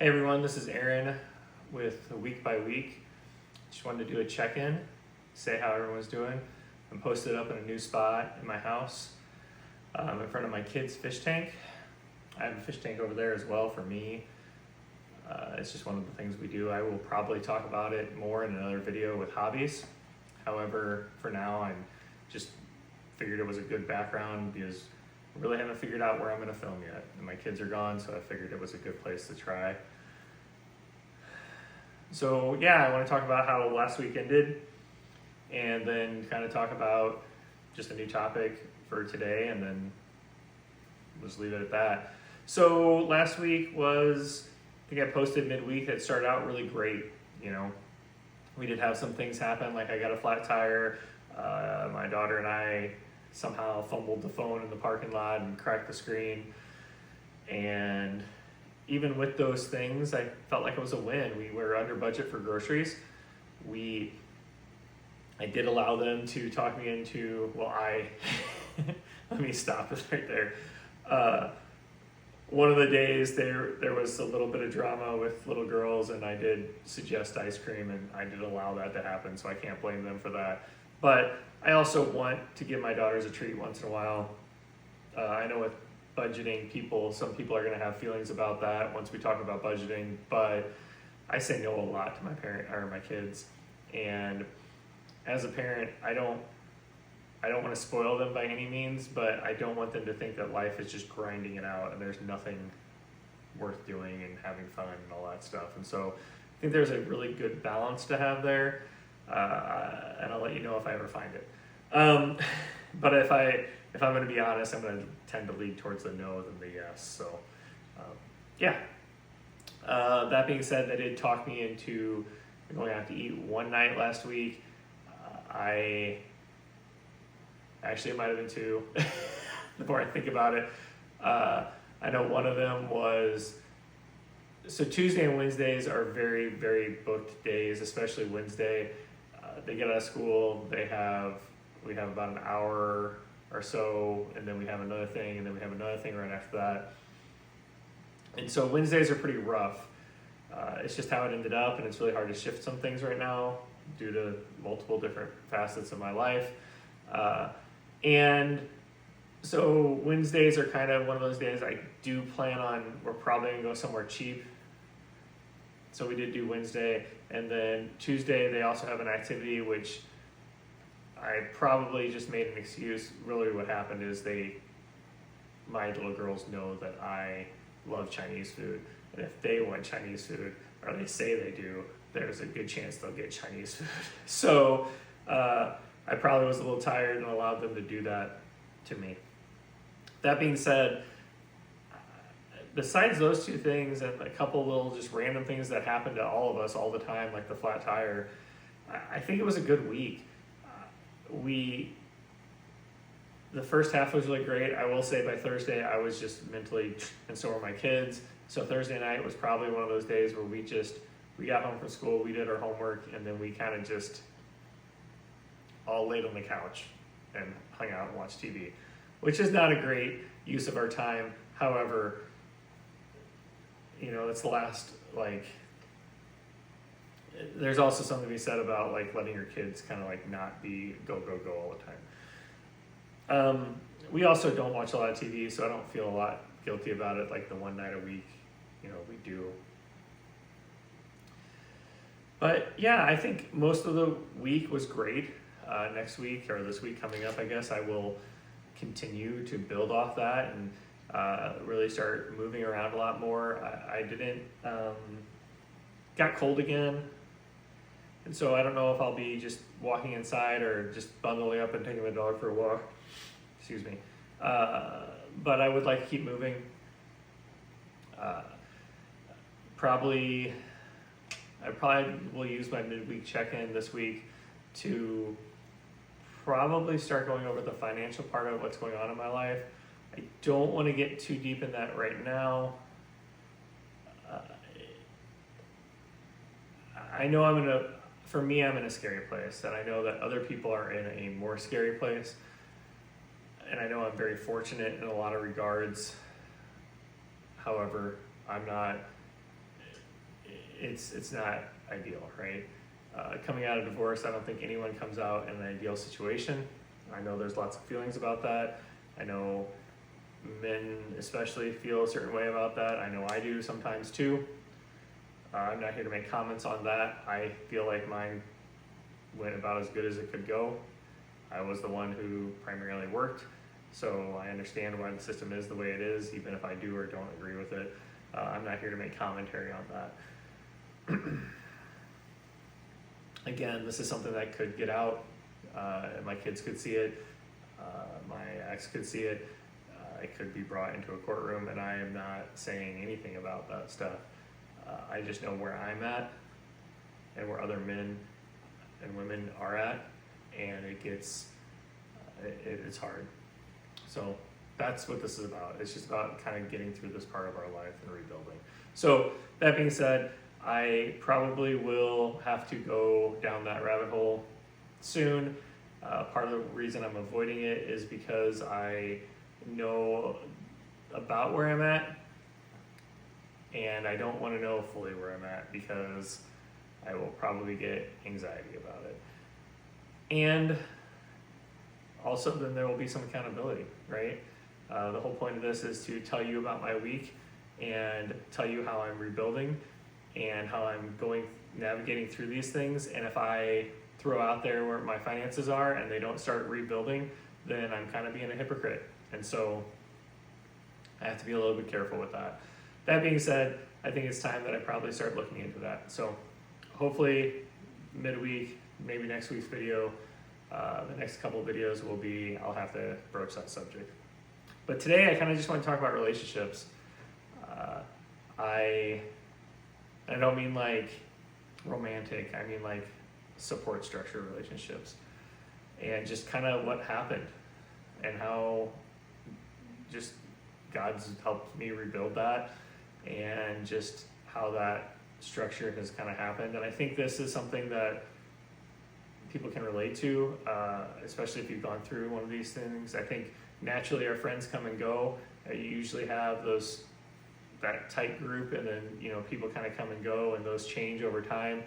Hey everyone, this is Aaron with Week by Week. Just wanted to do a check-in, say how everyone's doing. I'm posted up in a new spot in my house, in front of my kids' fish tank. I have a fish tank over there as well for me. It's just one of the things we do. I will probably talk about it more in another video with hobbies. However, for now, I'm just figured it was a good background because I really haven't figured out where I'm going to film yet. And my kids are gone, so I figured it was a good place to try. So yeah, I want to talk about how last week ended and then kind of talk about just a new topic for today and then we'll just leave it at that. So last week was, I think I posted midweek that started out really great. You know, we did have some things happen, like I got a flat tire. My daughter and I somehow fumbled the phone in the parking lot and cracked the screen. And even with those things, I felt like it was a win. We were under budget for groceries. I did allow them to talk me into, let me stop this right there. One of the days there was a little bit of drama with little girls and I did suggest ice cream and I did allow that to happen, so I can't blame them for that. But I also want to give my daughters a treat once in a while. I know with budgeting, some people are going to have feelings about that once we talk about budgeting, but I say no a lot to my kids. And as a parent, I don't want to spoil them by any means, but I don't want them to think that life is just grinding it out and there's nothing worth doing and having fun and all that stuff. And so I think there's a really good balance to have there. And I'll let you know if I ever find it. But if I'm going to be honest, I'm going to tend to lean towards the no than the yes. So, yeah. That being said, they did talk me into going out to eat one night last week. Actually, it might have been two, the more I think about it. I know one of them was, so Tuesday and Wednesdays are very, very booked days, especially Wednesday. They get out of school, we have about an hour or so, and then we have another thing, and then we have another thing right after that. And so Wednesdays are pretty rough. It's just how it ended up, and it's really hard to shift some things right now due to multiple different facets of my life. And so Wednesdays are kind of one of those days I do plan on, we're probably going to go somewhere cheap. So we did do Wednesday, and then Tuesday they also have an activity which I probably just made an excuse. Really what happened is my little girls know that I love Chinese food, and if they want Chinese food, or they say they do, there's a good chance they'll get Chinese food. So I probably was a little tired and allowed them to do that to me. That being said, besides those two things and a couple little just random things that happen to all of us all the time, like the flat tire, I think it was a good week. The first half was really great. I will say by Thursday, I was just mentally, and so were my kids. So Thursday night was probably one of those days where we got home from school, we did our homework, and then we kind of just all laid on the couch and hung out and watched TV, which is not a great use of our time. However, you know, it's the last, there's also something to be said about letting your kids kind of not be go all the time. We also don't watch a lot of TV, so I don't feel a lot guilty about it, like the one night a week, we do. But yeah, I think most of the week was great. Next week, or this week coming up, I guess, I will continue to build off that and really start moving around a lot more. I didn't, got cold again. And so I don't know if I'll be just walking inside or just bundling up and taking the dog for a walk. Excuse me. But I would like to keep moving. I probably will use my midweek check-in this week to probably start going over the financial part of what's going on in my life. I don't want to get too deep in that right now. I know I'm in a scary place, and I know that other people are in a more scary place. And I know I'm very fortunate in a lot of regards. However, I'm not it's not ideal, right? Coming out of divorce, I don't think anyone comes out in an ideal situation. I know there's lots of feelings about that. I know men especially feel a certain way about that. I know I do sometimes too. I'm not here to make comments on that. I feel like mine went about as good as it could go. I was the one who primarily worked, so I understand why the system is the way it is, even if I do or don't agree with it. I'm not here to make commentary on that. Again, this is something that could get out. My kids could see it. My ex could see it. It could be brought into a courtroom, and I am not saying anything about that stuff. I just know where I'm at and where other men and women are at, and it gets, it's hard. So that's what this is about. It's just about kind of getting through this part of our life and rebuilding. So that being said, I probably will have to go down that rabbit hole soon. Part of the reason I'm avoiding it is because I know about where I'm at, and I don't want to know fully where I'm at because I will probably get anxiety about it. And also then there will be some accountability, right? The whole point of this is to tell you about my week and tell you how I'm rebuilding and how I'm navigating through these things. And if I throw out there where my finances are and they don't start rebuilding, then I'm kind of being a hypocrite. And so I have to be a little bit careful with that. That being said, I think it's time that I probably start looking into that. So hopefully midweek, maybe next week's video, the next couple of videos will be, I'll have to broach that subject. But today I kind of just want to talk about relationships. I don't mean like romantic, I mean like support structure relationships. And just kind of what happened and how just God's helped me rebuild that, and just how that structure has kind of happened. And I think this is something that people can relate to, especially if you've gone through one of these things. I think naturally our friends come and go. You usually have that tight group, and then people kind of come and go, and those change over time.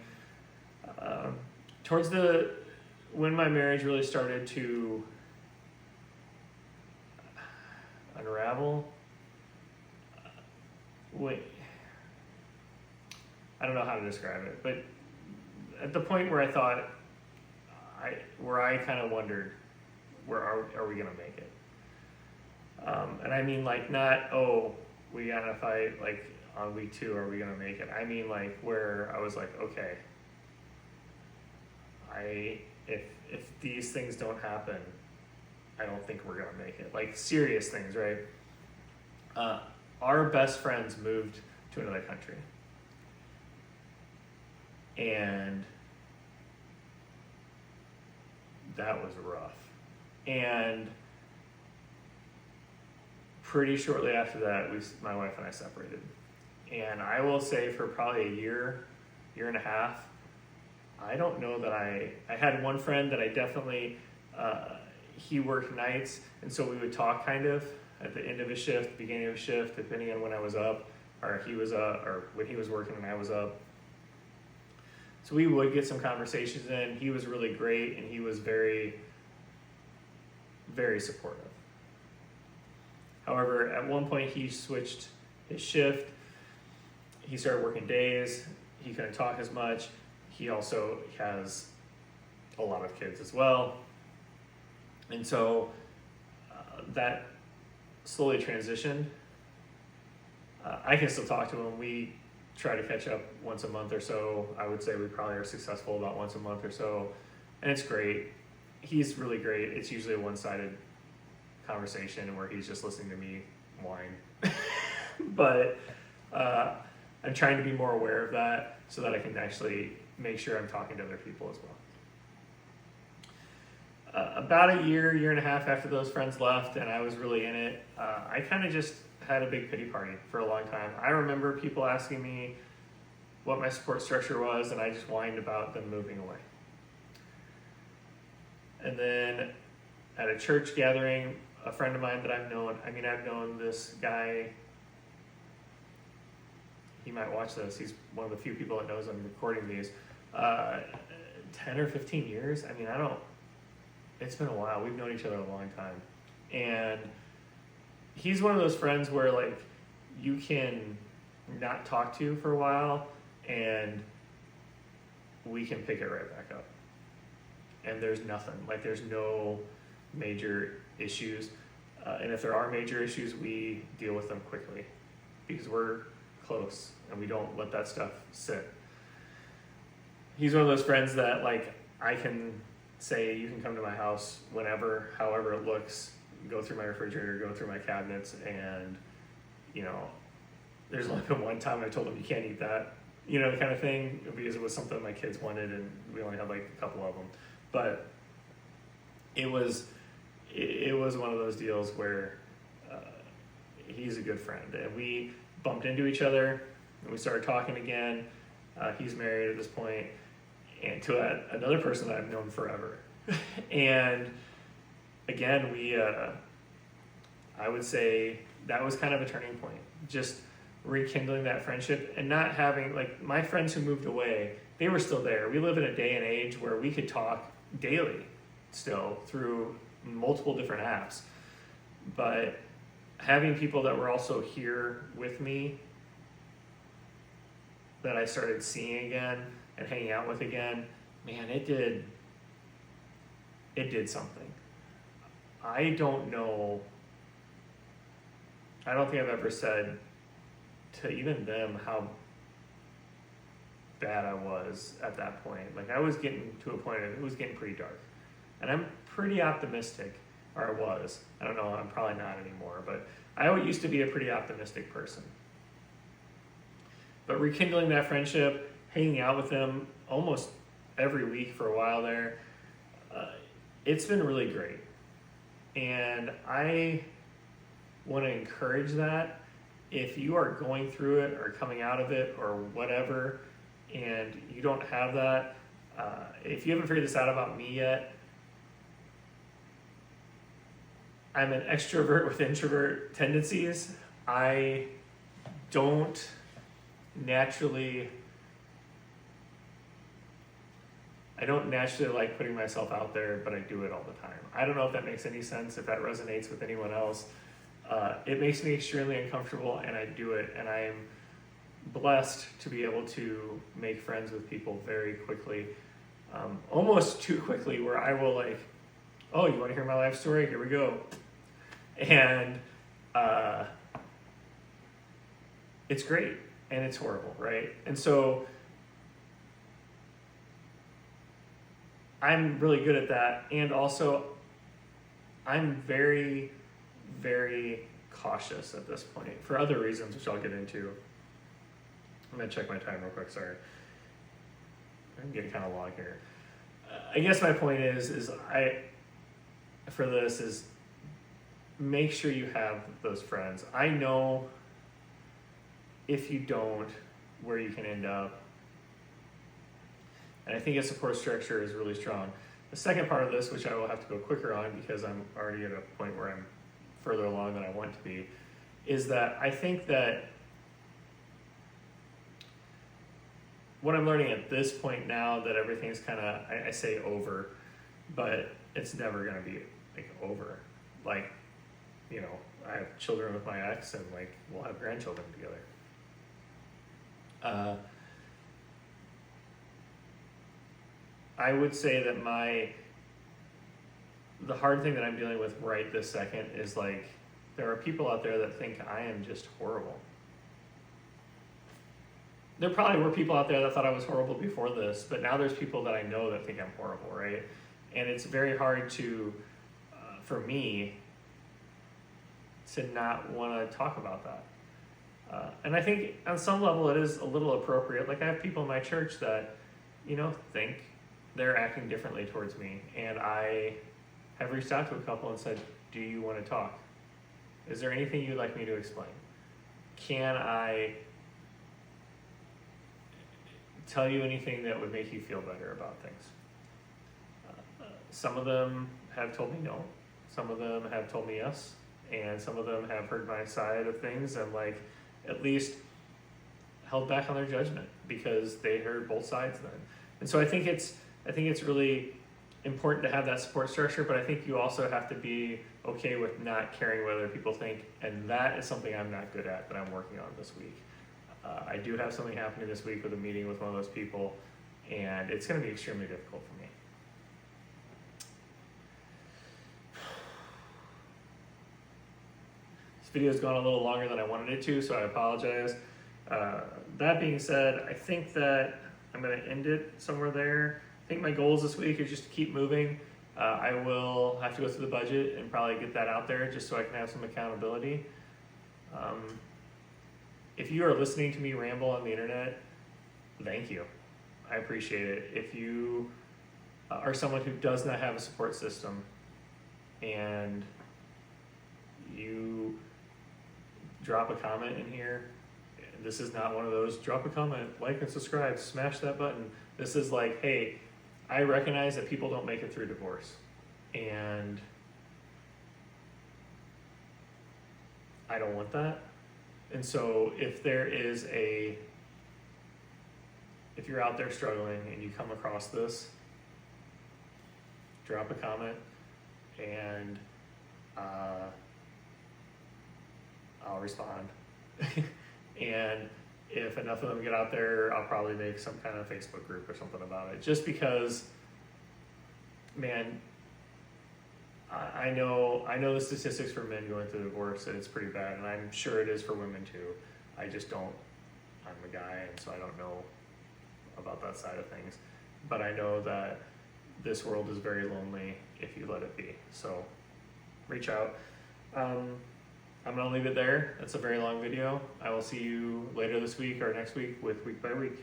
When my marriage really started to unravel, I don't know how to describe it, but at the point where I thought, I kind of wondered, where are we gonna make it? And I mean like not, we gotta fight like on week 2, are we gonna make it? I mean like where I was like, okay, if these things don't happen, I don't think we're gonna make it. Like serious things, right? Our best friends moved to another country, and that was rough. And pretty shortly after that, my wife and I separated. And I will say for probably a year and a half, I don't know that I had one friend that I definitely, he worked nights, and so we would talk kind of at the end of his shift, beginning of his shift, depending on when I was up, or he was or when he was working and I was up. So we would get some conversations in. He was really great, and he was very, very supportive. However, at one point he switched his shift. He started working days. He couldn't talk as much. He also has a lot of kids as well. And so that slowly transitioned. I can still talk to him. We try to catch up once a month or so. I would say we probably are successful about once a month or so. And it's great. He's really great. It's usually a one-sided conversation where he's just listening to me whine. But I'm trying to be more aware of that so that I can actually make sure I'm talking to other people as well. About a year and a half after those friends left and I was really in it, I kind of just had a big pity party for a long time. I remember people asking me what my support structure was, and I just whined about them moving away. And then at a church gathering, a friend of mine that I've known this guy, he might watch this. He's one of the few people that knows I'm recording these. 10 or 15 years. I mean, it's been a while. We've known each other a long time. And he's one of those friends where like you can not talk to for a while and we can pick it right back up. And there's nothing, like there's no major issues. And if there are major issues, we deal with them quickly because we're close and we don't let that stuff sit. He's one of those friends that like I can say, you can come to my house whenever, however it looks, go through my refrigerator, go through my cabinets, and you know, there's only been one time I told him you can't eat that, you know, kind of thing, because it was something my kids wanted and we only had like a couple of them. But it was one of those deals where he's a good friend, and we bumped into each other and we started talking again. He's married at this point, and to another person that I've known forever. And again, I would say that was kind of a turning point, just rekindling that friendship and not having, like, my friends who moved away, they were still there. We live in a day and age where we could talk daily still through multiple different apps. But having people that were also here with me that I started seeing again and hanging out with again, man, it did something. I don't think I've ever said to even them how bad I was at that point. Like, I was getting to a point of, it was getting pretty dark. And I'm pretty optimistic, or I was. I don't know, I'm probably not anymore, but I used to be a pretty optimistic person. But rekindling that friendship, hanging out with them almost every week for a while there, it's been really great. And I want to encourage that. If you are going through it or coming out of it or whatever, and you don't have that, if you haven't figured this out about me yet, I'm an extrovert with introvert tendencies. I don't naturally like putting myself out there, but I do it all the time. I don't know if that makes any sense, if that resonates with anyone else. It makes me extremely uncomfortable, and I do it, and I am blessed to be able to make friends with people very quickly, almost too quickly, where I will like, oh, you want to hear my life story? Here we go. And it's great, and it's horrible, right? And so I'm really good at that, and also I'm very, very cautious at this point for other reasons, which I'll get into. I'm gonna check my time real quick. Sorry, I'm getting kind of long here. I guess my point is make sure you have those friends. I know if you don't, where you can end up. And I think a support structure is really strong. The second part of this, which I will have to go quicker on because I'm already at a point where I'm further along than I want to be, is that I think that what I'm learning at this point now, that everything's kind of, I say over, but it's never going to be like over. Like, you know, I have children with my ex, and like we'll have grandchildren together. I would say that the hard thing that I'm dealing with right this second is like, there are people out there that think I am just horrible. There probably were people out there that thought I was horrible before this, but now there's people that I know that think I'm horrible, right? And it's very hard to, for me, to not want to talk about that. And I think on some level it is a little appropriate. Like, I have people in my church that, you know, think they're acting differently towards me. And I have reached out to a couple and said, do you want to talk? Is there anything you'd like me to explain? Can I tell you anything that would make you feel better about things? Some of them have told me no. Some of them have told me yes. And some of them have heard my side of things and like at least held back on their judgment because they heard both sides then. And so I think it's really important to have that support structure, but I think you also have to be okay with not caring what other people think, and that is something I'm not good at that I'm working on this week. I do have something happening this week with a meeting with one of those people, and it's going to be extremely difficult for me. This video's gone a little longer than I wanted it to, so I apologize. That being said, I think that I'm going to end it somewhere there. I think my goals this week are just to keep moving. I will have to go through the budget and probably get that out there just so I can have some accountability. If you are listening to me ramble on the internet, thank you. I appreciate it. If you are someone who does not have a support system and you drop a comment in here, this is not one of those drop a comment, like and subscribe, smash that button. This is like, hey, I recognize that people don't make it through divorce, and I don't want that. And so if you're out there struggling and you come across this, drop a comment and I'll respond. And if enough of them get out there, I'll probably make some kind of Facebook group or something about it. Just because, man, I know the statistics for men going through divorce, and it's pretty bad, and I'm sure it is for women too. I just don't, I'm a guy, and so I don't know about that side of things. But I know that this world is very lonely if you let it be. So reach out. I'm going to leave it there. That's a very long video. I will see you later this week or next week with Week by Week.